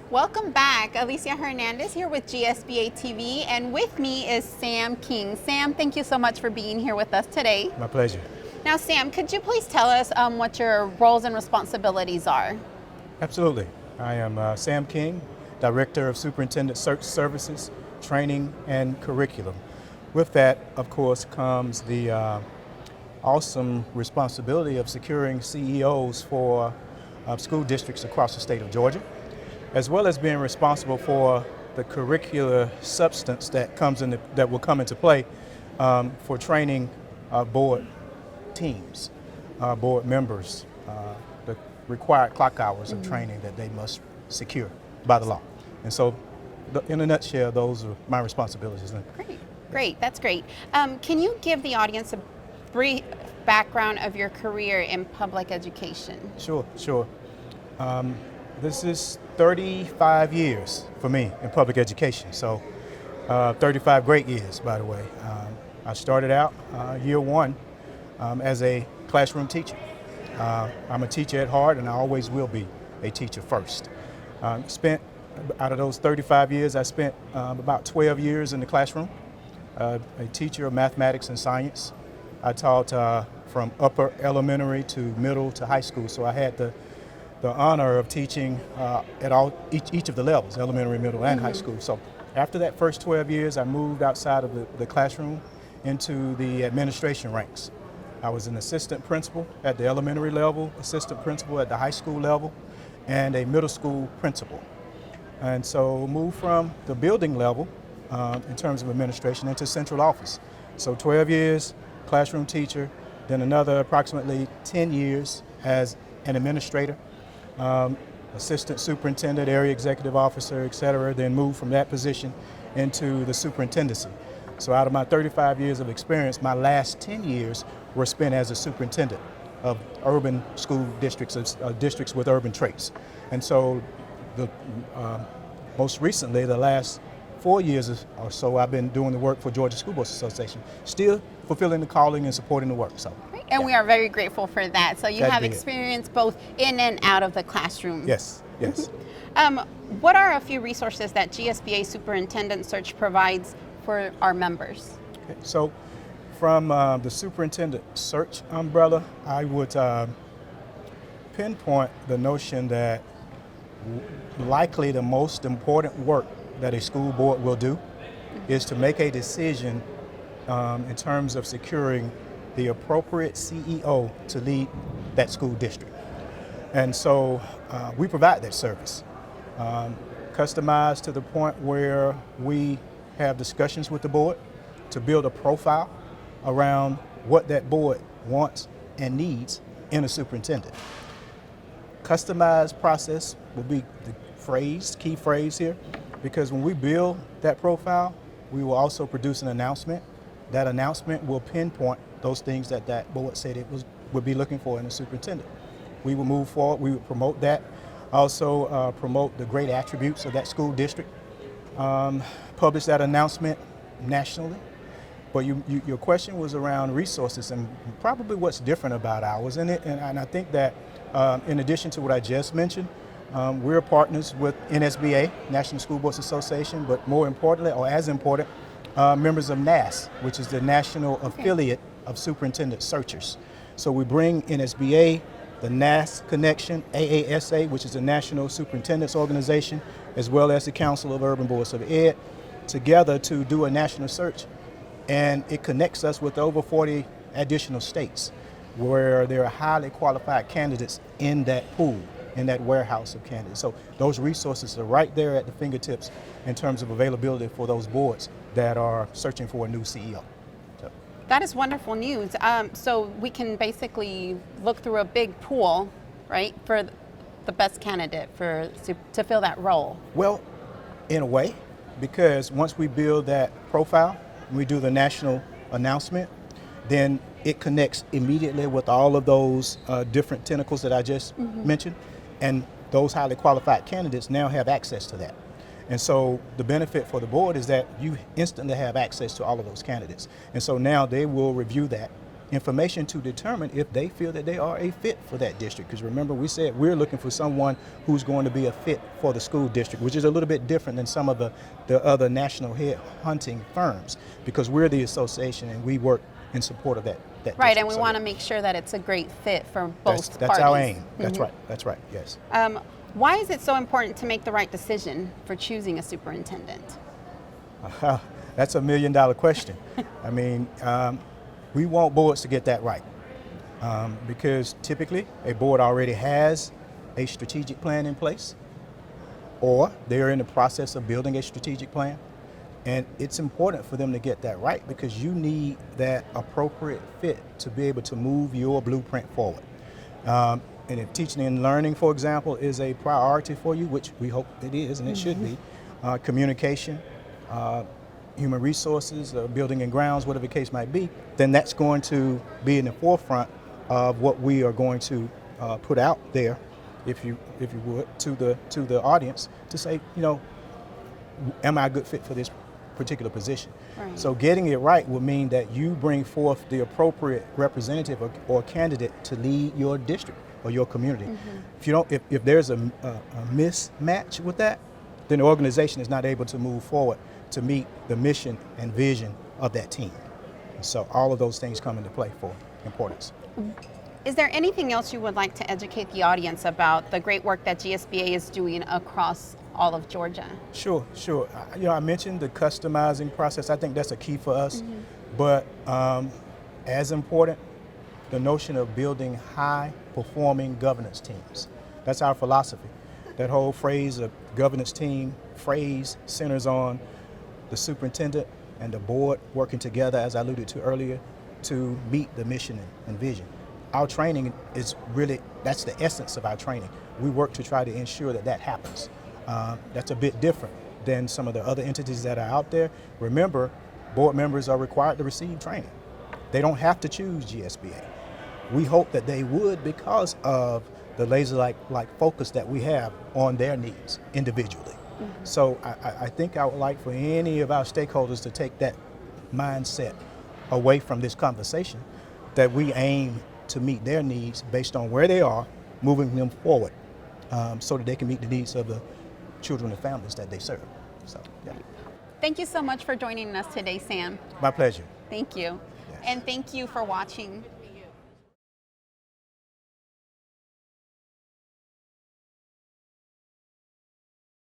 Welcome back. Alicia Hernandez here with GSBA TV, and with me is Sam King. Sam, thank you so much for being here with us today. My pleasure. Now, Sam, could you please tell us what your roles and responsibilities are? Absolutely. I am Sam King, Director of Superintendent Search Services, Training and Curriculum. With that, of course, comes the awesome responsibility of securing CEOs for school districts across the state of Georgia, as well as being responsible for the curricular substance that will come into play for training board teams, board members, the required clock hours of training that they must secure by the law. And so, in a nutshell, those are my responsibilities. Great, that's great. Can you give the audience a brief background of your career in public education? Sure. This is 35 years for me in public education, so 35 great years, by the way. I started out year one as a classroom teacher. I'm a teacher at heart, and I always will be a teacher first. Out of those 35 years, I spent about 12 years in the classroom, a teacher of mathematics and science. I taught from upper elementary to middle to high school, so I had the honor of teaching at each of the levels, elementary, middle, and high school. So after that first 12 years, I moved outside of the classroom into the administration ranks. I was an assistant principal at the elementary level, assistant principal at the high school level, and a middle school principal. And so moved from the building level in terms of administration into central office. So 12 years, classroom teacher, then another approximately 10 years as an administrator, assistant superintendent, area executive officer, et cetera, then moved from that position into the superintendency. So out of my 35 years of experience, my last 10 years were spent as a superintendent of urban school districts, districts with urban traits. And so most recently, the last 4 years or so, I've been doing the work for Georgia School Boards Association, still fulfilling the calling and supporting the work. So, and we are very grateful for that. So you have experience both in and out of the classroom. Yes. What are a few resources that GSBA Superintendent Search provides for our members? Okay. So from the Superintendent Search umbrella, I would pinpoint the notion that likely the most important work that a school board will do is to make a decision in terms of securing the appropriate CEO to lead that school district. And so we provide that service, customized to the point where we have discussions with the board to build a profile around what that board wants and needs in a superintendent. Customized process will be the key phrase here, because when we build that profile, we will also produce an announcement. That announcement will pinpoint those things that board said would be looking for in a superintendent. We will move forward, we will promote that, also promote the great attributes of that school district, publish that announcement nationally. But your question was around resources and probably what's different about ours. And I think that in addition to what I just mentioned, we're partners with NSBA, National School Boards Association, but more importantly, or as important, members of NAS, which is the national affiliate of superintendent searchers. So we bring NSBA, the NAS connection, AASA, which is the National Superintendents Organization, as well as the Council of Urban Boards of Ed, together to do a national search. And it connects us with over 40 additional states where there are highly qualified candidates in that pool, in that warehouse of candidates. So those resources are right there at the fingertips in terms of availability for those boards that are searching for a new CEO. So. That is wonderful news. So we can basically look through a big pool, right, for the best candidate to fill that role. Well, in a way, because once we build that profile, we do the national announcement, then it connects immediately with all of those different tentacles that I just mentioned, and those highly qualified candidates now have access to that. And so the benefit for the board is that you instantly have access to all of those candidates. And so now they will review that information to determine if they feel that they are a fit for that district. Because remember, we said we're looking for someone who's going to be a fit for the school district, which is a little bit different than some of the other national head hunting firms, because we're the association and we work in support of that Right, district. and we So want to make sure that it's a great fit for both that's parties. our aim. That's right. That's right. Yes. Why is it so important to make the right decision for choosing a superintendent? That's $1 million question. I mean, we want boards to get that right, because typically a board already has a strategic plan in place, or they're in the process of building a strategic plan. And it's important for them to get that right, because you need that appropriate fit to be able to move your blueprint forward. And if teaching and learning, for example, is a priority for you, which we hope it is and it should be, communication, human resources, building and grounds, whatever the case might be, then that's going to be in the forefront of what we are going to put out there, if you would, to the audience, to say, you know, am I a good fit for this particular position? Right. So getting it right will mean that you bring forth the appropriate representative or candidate to lead your district or your community. If there's a mismatch with that, then the organization is not able to move forward to meet the mission and vision of that team. So all of those things come into play for importance. Is there anything else you would like to educate the audience about the great work that GSBA is doing across all of Georgia? Sure. I mentioned the customizing process. I think that's a key for us. But as important, the notion of building high-performing governance teams. That's our philosophy. That whole phrase of governance team phrase centers on the superintendent and the board working together, as I alluded to earlier, to meet the mission and vision. Our training is really, that's the essence of our training. We work to try to ensure that that happens. That's a bit different than some of the other entities that are out there. Remember, board members are required to receive training. They don't have to choose GSBA. We hope that they would, because of the laser-like focus that we have on their needs individually. So I think I would like for any of our stakeholders to take that mindset away from this conversation, that we aim to meet their needs based on where they are, moving them forward, so that they can meet the needs of the children and families that they serve. So, yeah. Thank you so much for joining us today, Sam. My pleasure. Thank you. Yes. And thank you for watching